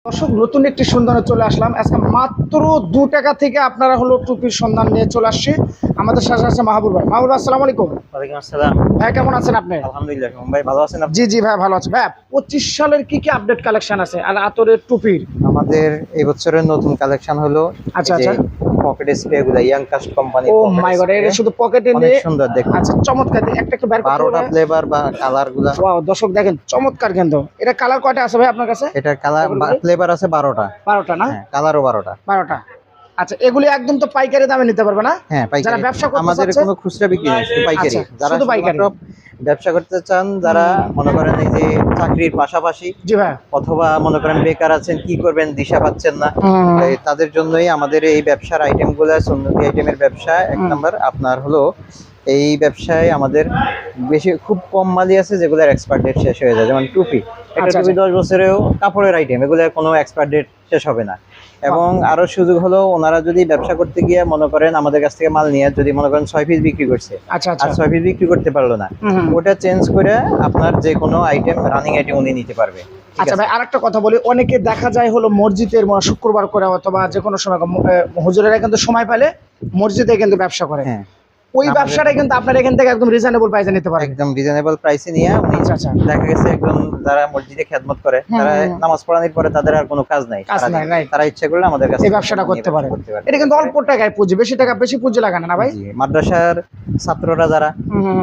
দর্শক নতুন একটি সন্ধানে চলে আসলাম আজকে মাত্র 2 টাকা থেকে আপনারা হলো টুপির সন্ধান নিয়ে চলে আসছে আমাদের সাথে আছে মাহবুব ভাই। মাহবুব ভাই আসসালামু আলাইকুম। ওয়ালাইকুম আসসালাম। ভাই কেমন আছেন আপনি? আলহামদুলিল্লাহ ভাই, ভালো আছেন আপনি? জি জি ভাই ভালো আছি। ভাই 25 সালের কি কি আপডেট কালেকশন আছে আর আতরের টুপির? আমাদের এই বছরের নতুন কালেকশন হলো আচ্ছা আচ্ছা পকেট স্প্রে গুলো ইয়াং কাস্ট কোম্পানি। ও মাই গড, এটা শুধু পকেটে অনেক নিয়ে সুন্দর দেখতে। আচ্ছা চমৎকার, একটা একটু বের করতে 12টা হবে। ফ্লেভার বা কালার গুলো। ওয়াও দর্শক দেখেন চমৎকার, কিন্তু এটা কালার কয়টা আছে ভাই আপনার কাছে? এটা কালার ফ্লেভার আছে 12টা। 12টা না? হ্যাঁ, কালারও 12টা। 12টা। আচ্ছা এগুলি একদম তো পাইকারি দামে নিতে পারবে না? হ্যাঁ পাইকারি। যারা ব্যবসা করতে আমাদের চাচ্ছে কোনো খুচরা বিক্রি নেই, শুধু পাইকারি। আচ্ছা, যারা শুধু পাইকারি ব্যবসা করতে চান, যারা মনে করেন এই যে চাকরির পাশাপাশি জি ভাই অথবা মনে করেন বেকার আছেন, কি করবেন দিশা পাচ্ছেন না, তাদের জন্যই আমাদের এই ব্যবসার আইটেমগুলো, সুন্নতি আইটেমের ব্যবসা এক নাম্বার। আপনার হলো এই ব্যবসায় আমাদের বেশি খুব কম মালই আছে যেগুলোর এক্সপায়ার ডেট শেষ হয়ে যায়। যেমন টুপি, একটা টুপি 10 বছরেও কাপড়ের আইটেম, এগুলোর কোনো এক্সপায়ার ডেট শেষ হবে না। এবং আরো সুযোগ হলো, ওনারা যদি ব্যবসা করতে গিয়ে মনে করেন আমাদের কাছ থেকে মাল নিয়ে যদি মনে করেন 6 পিস বিক্রি করছে, আচ্ছা আর 6 পিস বিক্রি করতে পারলো না, ওটা চেঞ্জ করে আপনার যে কোনো আইটেম, রানিং আইটেম উনি নিতে পারবে। আচ্ছা ভাই আরেকটা কথা বলি, অনেকে দেখা যায় হলো মসজিদের শুক্রবার করে অথবা যে কোনো সময় হুজুরেরা কিন্তু সময় পেলে মসজিদে কিন্তু ব্যবসা করে। হ্যাঁ, ওই ব্যবসাটা কিন্তু আপনার এখান থেকে একদম রিজনেবল প্রাইসে নিতে পারেন। একদম রিজনেবল প্রাইসে নিয়ে উনি, আচ্ছা দেখা গেছে একদম যারা মসজিদে খেদমত করে, তারা নামাজ পড়ানোর পরে তাদের আর কোনো কাজ নাই, তারা ইচ্ছা করলে আমাদের কাছে এই ব্যবসাটা করতে পারে। এটা কিন্তু অল্প টাকায় পুঁজি, বেশি পুঁজি লাগানো না ভাই। মাদ্রাসার ছাত্ররা যারা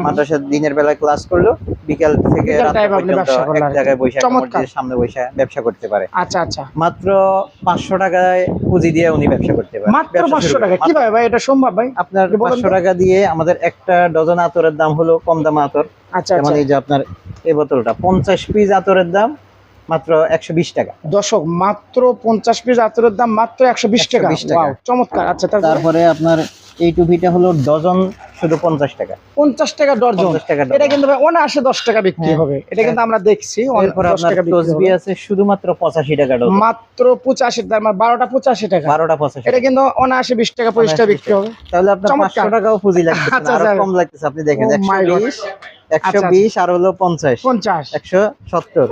মাদ্রাসার দিনের বেলায় ক্লাস করলো, বিকেল থেকে রাত পর্যন্ত এক জায়গায় বসে মসজিদের সামনে বসে ব্যবসা করতে পারে। আচ্ছা আচ্ছা, মাত্র 500 টাকায় পুঁজি দিয়ে উনি ব্যবসা করতে পারে। মাত্র 500 টাকা? কিভাবে ভাই এটা সম্ভব ভাই? আপনার 500 টাকা দিয়ে আমাদের একটা ডজন আতরের দাম হলো কম দাম আতর। আচ্ছা যেমন এই যে আপনার এই বোতলটা 50 পিস আতরের দাম মাত্র 120 টাকা। দর্শক মাত্র 50 পিস আতরের দাম মাত্র 120 টাকা। ওয়াও চমৎকার। আচ্ছা তারপরে আপনার এই টুপিটা হলো ডজন শুধু 50 টাকা। 50 টাকা ডজন? এটা কিন্তু ভাই অনায়াসে 10 টাকা বিক্রি হবে, এটা কিন্তু আমরা দেখছি। এরপর আপনার তসবিহ আছে শুধুমাত্র 85 টাকা ডজন। মাত্র 85, তার মানে 12টা 85 টাকা। 12টা 85, এটা কিন্তু অনায়াসে 20 টাকা 25 টাকা বিক্রি হবে। তাহলে আপনার 500 টাকাও পুঁজি লাগবে, আরো কম লাগতেছে। আপনি দেখেন 120 120 আর হলো 50 170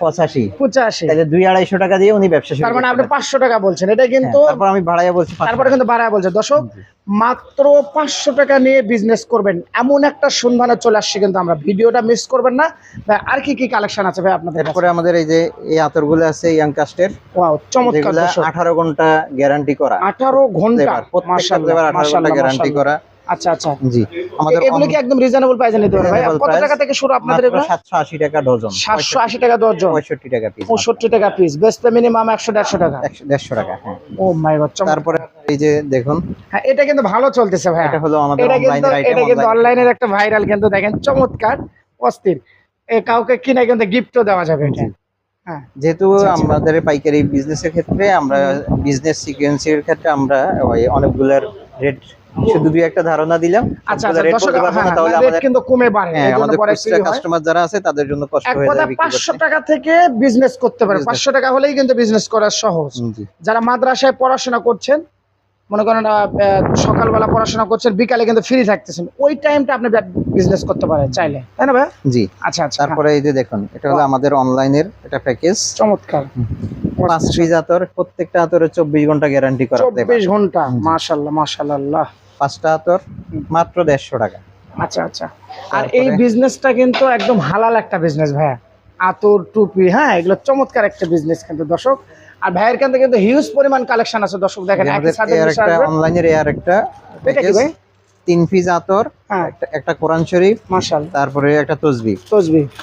85 তাহলে 200-250 টাকা দিয়ে উনি ব্যবসা শুরু। তার মানে আপনি 500 টাকা বলছেন, এটা কিন্তু তারপর আমি বাড়াইয়া বলছি, তারপরে কিন্তু বাড়াইয়া বলছে। দর্শক মাত্র 500 টাকা নিয়ে বিজনেস করবেন এমন একটা সন্ধানে চলে আসছে, কিন্তু আমরা ভিডিওটা মিস করবেন না ভাই। আর কি কি কালেকশন আছে ভাই আপনাদের? এরপরে আমাদের এই যে এই আতরগুলো আছে ইয়াং কাস্টের। ওয়াও চমৎকার। 18 ঘন্টা গ্যারান্টি করা। 18 ঘন্টা? মাশাআল্লাহ, 18 ঘন্টা গ্যারান্টি করা। আচ্ছা আচ্ছা জি, আমাদের এগুলো কি একদম রিজনেবল প্রাইসে নিতে পারবে ভাই? কত টাকা থেকে শুরু আপনাদের এগুলো? 780 টাকা ডজন। 780 টাকা ডজন? 65 টাকা পিস। 65 টাকা পিস। বেস্ট মিনিমাম 100-150 টাকা। 150 টাকা। হ্যাঁ। ও মাই গড। তারপরে এই যে দেখুন, হ্যাঁ এটা কিন্তু ভালো চলতেছে ভাই। এটা হলো আমাদের অনলাইনের আইটেম। এটা কিন্তু অনলাইনের একটা ভাইরাল, কিন্তু দেখেন চমৎকার অস্থির। কাউকে কিনে কিন্তু গিফটও দেওয়া যাবে এটা। হ্যাঁ, যেহেতু আমাদের পাইকারি বিজনেসের ক্ষেত্রে, আমরা বিজনেস সিকোয়েন্সের ক্ষেত্রে আমরা অনেকগুলোর রেট শুধু দুই একটা ধারণা দিলাম। আচ্ছা দর্শক তাহলে আমাদের কিন্তু কমে বাড়ে, আমাদের কাস্টমার যারা আছে তাদের জন্য কষ্ট হয়ে যাবে। 500 টাকা থেকে বিজনেস করতে পারে। 500 টাকা হলেই কিন্তু বিজনেস করা সহজ। যারা মাদ্রাসায় পড়াশোনা করছেন, মনে করেন সকালবেলা পড়াশোনা করছেন, বিকালে কিন্তু ফ্রি থাকতেছেন, ওই টাইমটা আপনি বিজনেস করতে পারেন চাইলে, তাই না ভাই? জি আচ্ছা আচ্ছা। তারপরে এই যে দেখুন, এটা হলো আমাদের অনলাইনের এটা প্যাকেজ। চমৎকার। 5 পিস আতর, প্রত্যেকটা আতরে 24 ঘন্টা গ্যারান্টি করা। 24 ঘন্টা? মাশাআল্লাহ মাশাআল্লাহ। 5টা আতর মাত্র 150 টাকা। আচ্ছা আচ্ছা। আর এই বিজনেসটা কিন্তু একদম হালাল একটা বিজনেস ভাইয়া, আতর টুপি। হ্যাঁ, এগুলো চমৎকার একটা বিজনেস কিন্তু দর্শক। আর ভাইয়ের কাছে কিন্তু হিউজ পরিমাণ কালেকশন আছে দর্শক। দেখেন অনলাইনের এর একটা প্যাকেজ, 3 পিস আতর, একটা কোরআন শরীফ, মাশাআল্লাহ, তারপরে একটা তসবিহ।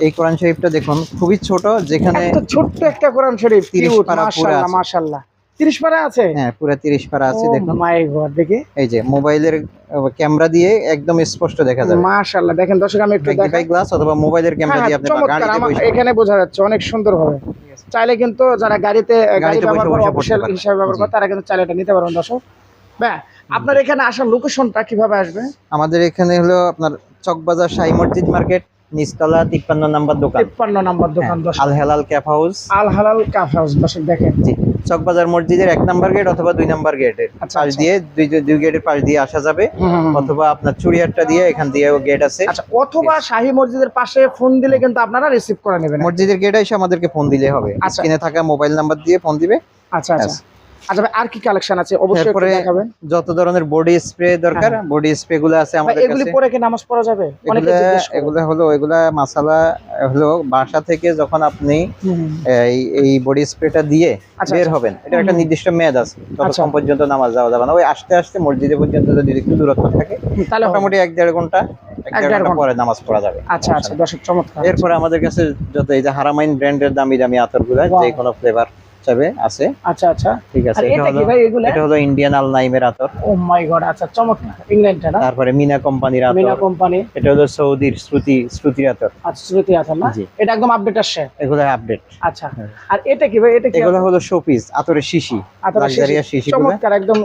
এই কোরআন শরীফটা দেখুন খুবই ছোট, যেখানে ছোট্ট একটা কোরআন শরীফ, মাশাআল্লাহ মাশাআল্লাহ। 30 পারা আছে? হ্যাঁ, পুরো 30 পারা আছে। দেখুন, মাই গড, দেখি এই যে মোবাইলের ক্যামেরা দিয়ে একদম স্পষ্ট দেখা যাবে। মাশাআল্লাহ। দেখেন দর্শক, আমি একটু দেখাই গ্লাস অথবা মোবাইলের ক্যামেরা দিয়ে আপনি গাড়িতে বসে, এখানে বোঝা যাচ্ছে অনেক সুন্দর হবে। চাইলে কিন্তু যারা গাড়িতে ব্যবহার করে, অফিশিয়াল হিসেবে ব্যবহার করে, তারা কিন্তু চাইলে এটা নিতে পারবেন দর্শক। ভাই আপনার এখানে আসার লোকেশনটা কিভাবে আসবে? আমাদের এখানে হলো আপনার চকবাজার শাহী মসজিদ মার্কেট, নিচতলা 53 নম্বর দোকান। 53 নম্বর দোকান দর্শক। আল হেলাল ক্যাফ হাউস। আল হালাল কাফ হাউস দর্শক দেখেন। জি, চকবাজার মসজিদের 1 নম্বর গেট অথবা 2 নম্বর গেটের আচ্ছা, পাশ আচ্ছা। দিয়ে দুই গেটের পাশ দিয়ে আসা যাবে, অথবা আপনার চুড়িয়ারটা দিয়ে এখান দিয়েও গেট আছে। আচ্ছা, অথবা শাহী মসজিদের পাশে ফোন দিলে কিন্তু আপনারা রিসিভ করে নেবেন। মসজিদের গেটে এসে আমাদেরকে ফোন দিলে হবে, আচ্ছা। স্ক্রিনে থাকা মোবাইল নাম্বার দিয়ে ফোন দিবে। আচ্ছা আচ্ছা। Yes. আচ্ছা ভাই, আর কি কালেকশন আছে অবশ্যই একটু এরপরে দেখাবেন। যত ধরনের বডি স্প্রে দরকার, হ্যাঁ। বডি স্প্রে গুলো আছে ভাই, আমাদের এগুলি কাছে। পরে কি নামাজ পড়া যাবে? অনেকে জিজ্ঞেস করে। এগুলা মাসালা হলো বাসা থেকে যখন আপনি হুম। এই বডি স্প্রেটা দিয়ে আচ্ছা, বের আচ্ছা। হবেন, এটা একটা নির্দিষ্ট মেয়াদ আছে, আচ্ছা। ততক্ষণ পর্যন্ত নামাজ যাওয়া যাবে না। ওই আস্তে আস্তে মসজিদে পর্যন্ত যদি একটু দূরত্ব থাকে, তাহলে হবে। মোটামুটি 1-1.5 ঘন্টা 1-1.5 ঘন্টা পরে নামাজ পড়া যাবে। আচ্ছা আচ্ছা দর্শক, চমৎকার। এরপরে আমাদের কাছে যত এই যে হারামাইন ব্র্যান্ডের দামি দামি আতরগুলা Wow. যে কোনো ফ্লেভার চাবে আছে। আচ্ছা আচ্ছা। ঠিক আছে, আর এটা কি ভাই এগুলা? এটা হলো ইন্ডিয়ান আল নাইমের আতর। ও মাই গড, আচ্ছা চমৎকার। ইংল্যান্ডের না? তারপরে মিনা কোম্পানির মিনা আতর। কোম্পানি। এটা হলো সৌদির শ্রুতির আতর। আচ্ছা, শ্রুতি আছে না? জি। এটা একদম আপডেট আসছে। এগুলো আপডেট। আচ্ছা। আর এটা কি ভাই? এটা কি? এগুলো হলো শোপিস আতরের শিশি, আতরের শিশি। লাক্সারিয়াস শিশি। চমৎকার, একদম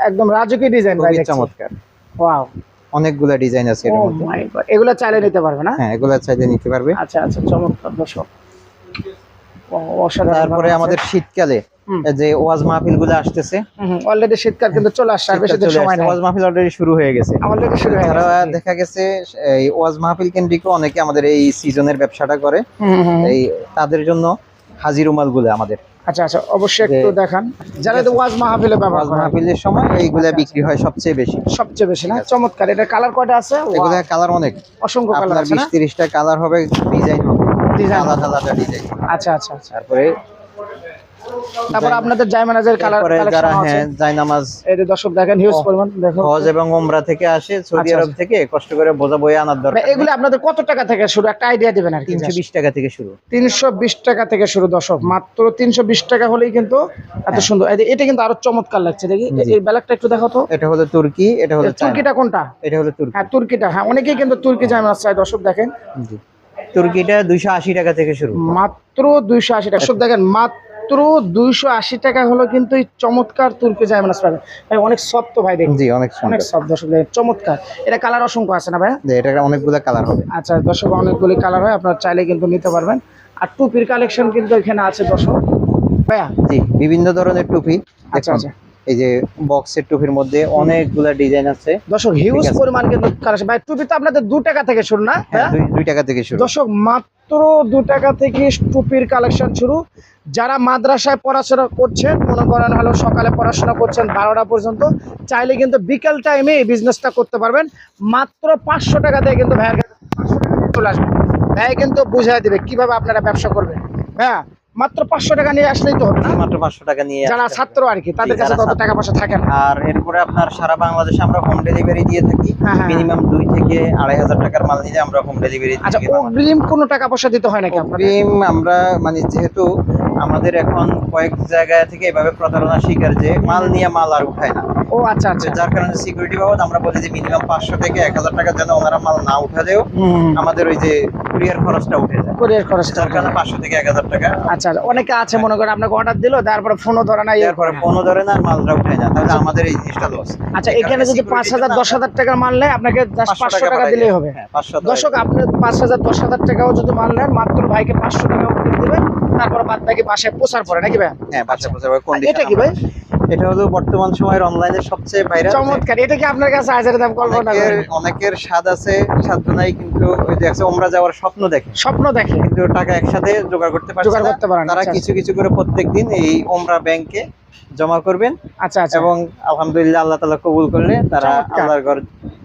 একদম রাজকীয় ডিজাইন ভাই, খুবই দেখছি। চমৎকার, ওয়াও। অনেকগুলা ডিজাইন আছে এর ও মধ্যে। মাই গড, এগুলা চাইলে নিতে পারবে না? হ্যাঁ, এগুলা চাইলে নিতে পারবে। আচ্ছা আচ্ছা, চমৎকার দর্শক। অসাধারণ। তারপরে আমাদের শীতকালে যে ওয়াজ মাহফিল গুলো আসতেছে, অলরেডি শীতকাল কিন্তু চলে আসছে, আর বেশি দিন সময় নাই। ওয়াজ মাহফিল অলরেডি শুরু হয়ে গেছে। অলরেডি শুরু হয়ে তারা গেছে। দেখা গেছে এই ওয়াজ মাহফিল কেন্দ্রিক অনেকে আমাদের এই সিজনের ব্যবসাটা করে, এই তাদের জন্য হাজির রুমাল গুলো আমাদের। আচ্ছা আচ্ছা, অবশ্যই একটু দেখান। যারা তো ওয়াজ মাহফিলে ব্যবহার ওয়াজ করে, মাহফিলের সময় এইগুলা আচ্ছা, বিক্রি হয় সবচেয়ে বেশি। সবচেয়ে বেশি না? চমৎকার। এটা কালার কয়টা আছে? এগুলা কালার অনেক, অসংখ্য কালার আপনার আছে না? 20-30টা কালার হবে, ডিজাইন হবে, ডিজাইন আলাদা আলাদা ডিজাইন। আচ্ছা আচ্ছা আচ্ছা। তারপরে আপনাদের জায়মানাজের কালার যারা কালেকশন আছে। জায়নামাজ এই যে দর্শক দেখেন, হিউজ পরিমাণ। দেখো, হজ এবং ওমরা থেকে আসে, সৌদি আচ্ছা, আরব থেকে কষ্ট করে বোঝা বয়ে আনার দরকার। এগুলো আপনাদের কত টাকা থেকে শুরু? একটা আইডিয়া দিবেন আর কি। 320 টাকা থেকে শুরু। 320 টাকা থেকে শুরু দর্শক, মাত্র 320 টাকা হলেই কিন্তু এত সুন্দর। এটা কিন্তু আরো চমৎকার লাগছে, দেখি এই ব্যালেকটা একটু দেখো তো। এটা হলো তুর্কি, এটা হলো চায়না। তুর্কিটা কোনটা? এটা হলো তুর্কি। হ্যাঁ, তুর্কিটা। হ্যাঁ, অনেকেই কিন্তু তুর্কি জায়মানাজ চায় দর্শক দেখেন। জি, তুর্কিটা 280 টাকা থেকে শুরু। মাত্র 280 টাকা। দর্শক দেখেন, মাত্র 280 টাকা হলো কিন্তু এই চমৎকার তুর্কি জায়মানাজ পাবেন ভাই। অনেক সফট ভাই, দেখুন। জি, অনেক সুন্দর। অনেক সফট দর্শক দেখেন, চমৎকার। এটা কালার অসংখ্য আছে না ভাই? জি, এটা অনেকগুলো কালার হবে। আচ্ছা দর্শক, অনেকগুলি কালার হয়, আপনারা চাইলে কিন্তু নিতে পারবেন। আর টুপির কালেকশন কিন্তু এখানে আছে দর্শক ভাইয়া। জি, বিভিন্ন ধরনের টুপি। আচ্ছা দেখুন, আচ্ছা এই যে বক্সের টুপির মধ্যে অনেকগুলা ডিজাইন আছে দর্শক, হিউজ ঠিক আছে। পরিমাণ কিন্তু কালেকশন ভাই। টুপি তো আপনাদের 2 টাকা থেকে শুরু না? হ্যাঁ, 2 টাকা থেকে শুরু। দর্শক, মাত্র 2 টাকা থেকে টুপির কালেকশন শুরু। যারা মাদ্রাসায় পড়াশোনা করছেন, মনে করেন হলো সকালে পড়াশোনা করছেন 12টা পর্যন্ত, চাইলে কিন্তু বিকেল টাইমে এই বিজনেসটা করতে পারবেন। মাত্র 500 টাকা দিয়ে কিন্তু ভাইয়ের কাছে 500 টাকা দিয়ে চলে আসবে। ভাই কিন্তু বুঝাই দিবে কিভাবে আপনারা ব্যবসা করবেন। হ্যাঁ, মাত্র 500 টাকা নিয়ে আসলেই তো হবে না? মাত্র 500 টাকা নিয়ে যারা আসতে হবে। ছাত্র আর কি, তাদের জি, কাছে যারা তত ছাত্র। টাকা পয়সা থাকে না। আর এরপরে আপনার সারা বাংলাদেশে আমরা হোম ডেলিভারি দিয়ে থাকি। হ্যাঁ, হ্যাঁ। মিনিমাম 2 থেকে 2500 টাকার মাল নিলে আমরা হোম ডেলিভারি দিই। আচ্ছা, অগ্রিম কোনো টাকা পয়সা দিতে হয় নাকি আপনাদের? অগ্রিম আমরা মানে যেহেতু আমাদের এখন কয়েক জায়গা থেকে এভাবে প্রতারণা শিকার যে মাল নিয়ে মাল আর উঠায় না, ও আচ্ছা আচ্ছা। যার কারণে সিকিউরিটি বাবদ আমরা বলি যে মিনিমাম 500 থেকে 1000 টাকা যেন ওনারা মাল না উঠালেও আমাদের ওই যে কুরিয়ার খরচটা উঠে যায়, কুরিয়ার খরচ। যার কারণে 500 থেকে 1000 টাকা। আচ্ছা, অনেকে আছে মনে করেন আপনাকে অর্ডার দিল, তারপরে ফোনও ধরে না, এরপরে ফোনও ধরে না, মালটা উঠায় না, তাহলে আমাদের এই জিনিসটা লস। আচ্ছা, এখানে যদি 5000 10,000 টাকা মাল নেয়, আপনাকে জাস্ট 500 টাকা দিলেই হবে। হ্যাঁ, 500 দর্শক, আপনি 5000 10,000 টাকাও যদি মাল নেন, মাত্র ভাইকে 500 টাকা অগ্রিম দিবেন, তারপর বাদ বাকি বাসায় পৌঁছার পরে নাকি ভাই? হ্যাঁ, বাসা পৌঁছাবে। এটা কি ভাই? এটা হলো বর্তমান সময়ের অনলাইনের সবচেয়ে ভাইরাল। চমৎকার। এটা কি আপনার কাছে হাজারের দাম কল্পনা করেন? অনেকের স্বাদ আছে, সাধ্য নাই, কিন্তু ওই যে আছে ওমরা যাওয়ার স্বপ্ন দেখে, স্বপ্ন দেখে কিন্তু টাকা একসাথে জোগাড় করতে পারছে জোগাড় না। করতে পারে না। তারা আচ্ছা, কিছু কিছু করে প্রত্যেকদিন এই ওমরা ব্যাংকে জমা করবেন, আচ্ছা আচ্ছা। এবং আলহামদুলিল্লাহ আল্লাহ তাআলা কবুল করলে তারা চমৎকার। আল্লাহর ঘর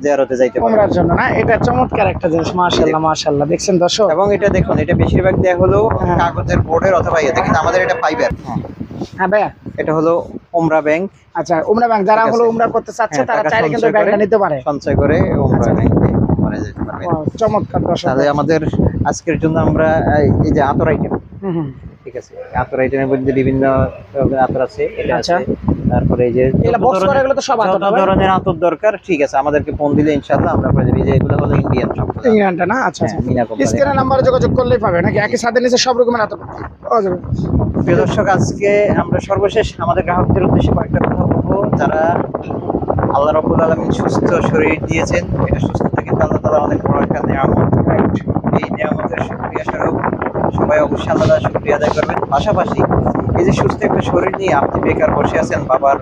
জিয়ারতে যাইতে পারবে। ওমরার জন্য না? এটা চমৎকার একটা জিনিস, মাশাআল্লাহ মাশাআল্লাহ। দেখছেন দর্শক? এবং এটা দেখুন, এটা বেশিরভাগ দেয়া হলো হ্যাঁ। কাগজের বোর্ডের অথবা ইয়েতে, কিন্তু আমাদের এটা ফাইবার। হ্যাঁ ভাইয়া। এটা হলো ওমরা ব্যাংক। আচ্ছা, উমরা ব্যাংক যারা ঠিক আছে। হলো উমরা করতে চাচ্ছে, হ্যাঁ, তারা টাকা চাইলে কিন্তু সঞ্চয় ব্যাংকটা করে- নিতে পারে। সঞ্চয় করে ওমরা ব্যাংকে করে যেতে পারবে। Wow, চমৎকার দর্শক। তাহলে আমাদের আজকের জন্য আমরা এই যে আতর আইটেম, হুম হুম। ঠিক আছে, আতর আইটেমের মধ্যে বিভিন্ন রকমের আতর আছে, এটা আচ্ছা। আছে। তারপরে এই যে এগুলা যত box করা, ধরনের- এগুলো তো সব আতর যত হবে? ধরনের আতর দরকার, ঠিক আছে, আমাদেরকে ফোন দিলে ইনশাআল্লাহ আমরা করে দেব। এই যে এগুলো হলো ইন্ডিয়ান সবগুলো। ইংল্যান্ডে না? আচ্ছা আচ্ছা। হ্যাঁ, মিনা কোম্পানি। স্ক্রিনের নাম্বারে যোগাযোগ করলেই পাবে নাকি? একই সাথে নিচে সব রকমের আতর পাওয়া যাবে? প্রিয় দর্শক, আজকে আমরা সর্বশেষ আমাদের গ্রাহকদের উদ্দেশ্যে কয়েকটা কথা বলবো। যারা আল্লাহ রাব্বুল আলামিন সুস্থ শরীর দিয়েছেন, এটা সুস্থতা কিন্তু আল্লাহ তাআলা অনেক বড় একটা নিয়ামত। এই নিয়ামতের শুকরিয়া স্বরূপ সবাই অবশ্যই আল্লাহ শুকরিয়া আদায় করবেন। পাশাপাশি এই যে সুস্থ একটা শরীর নিয়ে আপনি বেকার বসে আছেন, বাবার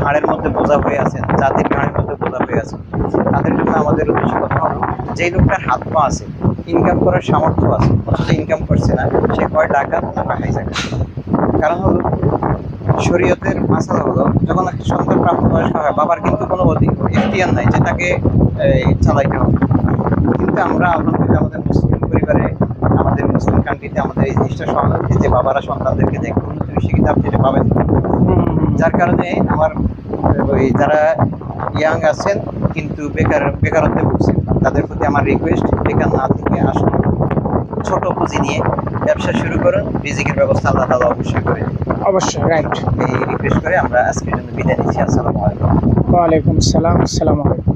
ঘাড়ের মধ্যে বোঝা হয়ে আছেন, জাতির ঘাড়ের মধ্যে বোঝা হয়ে আছেন, তাদের জন্য আমাদের উদ্দেশ্য কথা হলো, যেই লোকটার হাত পা আছে, ইনকাম করার সামর্থ্য আছে, অথচ ইনকাম করছে না, সে কয় ডাকাত না পাঠাই যাবে। কারণ হলো শরীয়তের মাসালা হলো, যখন একটা সন্তান প্রাপ্তবয়স্ক হয়, বাবার কিন্তু কোনো এখতিয়ার নাই যে তাকে চালাইতে হবে। কিন্তু আমরা আলহামদুলিল্লাহ আমাদের মুসলিম পরিবারে, আমাদের মুসলিম কান্ট্রিতে আমাদের এই জিনিসটা সহজ হচ্ছে যে বাবারা সন্তানদেরকে দেখে উন্নত শিক্ষিত আপনি এটা পাবেন না। যার কারণে আমার ওই যারা ইয়াং আছেন কিন্তু বেকারত্বে ভুগছেন, তাদের প্রতি আমার রিকোয়েস্ট, বেকার না থেকে আসুন, ছোট পুঁজি নিয়ে ব্যবসা শুরু করুন, রিজিকের ব্যবস্থা আল্লাহ তাআলা অবশ্যই করে দেবেন। অবশ্যই, রাইট। এই রিকোয়েস্ট করে আমরা আজকের জন্য বিদায় নিচ্ছি। আসসালামু আলাইকুম। ওয়ালাইকুম আসসালাম, আসসালামু আলাইকুম।